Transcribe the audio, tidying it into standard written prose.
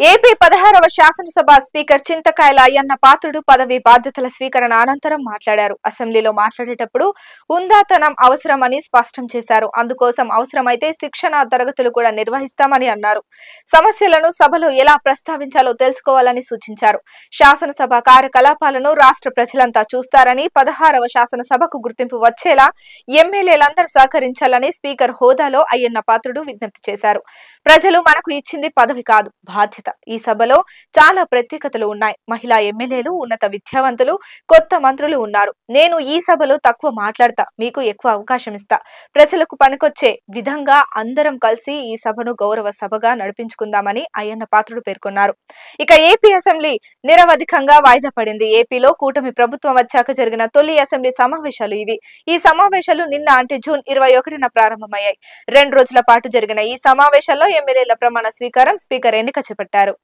AP 16వ శాసనసభ speaker చింతకాయల అయ్యన్న పాత్రుడు పదవి బాధ్యతల స్వీకరణ అనంతరం మాట్లాడారు. అసెంబ్లీలో మాట్లాడేటప్పుడు ఉందాతనం అవసరమని స్పష్టం చేశారు. అందుకోసం అవసరమైతే శిక్షణ తరగతులు కూడా నిర్వహిస్తామని అన్నారు. సమస్యలను సభలో ఎలా ప్రస్తావించాలో తెలుసుకోవాలని సూచించారు. శాసనసభ కార్యకలాపాలను రాష్ట్ర ప్రజలంతా చూస్తారని 16వ శాసనసభకు గుర్తింపు వచ్చేలా ఎమ్మెల్యేలందరూ సహకరించాలని స్పీకర్ హోదాలో అయ్యన్న పాత్రుడు విజ్ఞప్తి చేశారు. ప్రజలు మనకు ఇచ్చింది పదవి కాదు, బాధ్యత. ఈ సభలో చాలా ప్రత్యేకతలు ఉన్నాయి. మహిళా ఎమ్మెల్యేలు, ఉన్నత విద్యావంతులు, కొత్త మంత్రులు ఉన్నారు. నేను ఈ సభలో తక్కువ మాట్లాడతా, మీకు ఎక్కువ అవకాశం ఇస్తా. ప్రజలకు పనికొచ్చే విధంగా అందరం కలిసి ఈ సభను గౌరవ సభగా నడిపించుకుందామని అయ్యన్న పాత్రుడు పేర్కొన్నారు. ఇక ఏపీ అసెంబ్లీ నిరవధికంగా వాయిదా పడింది. ఏపీలో కూటమి ప్రభుత్వం వచ్చాక జరిగిన తొలి అసెంబ్లీ సమావేశాలు ఇవి. ఈ సమావేశాలు నిన్న అంటే జూన్ 21న ప్రారంభమయ్యాయి. 2 రోజుల పాటు జరిగిన ఈ సమావేశాల్లో ఎమ్మెల్యేల ప్రమాణ స్వీకారం, స్పీకర్ ఎన్నిక చేపట్టారు.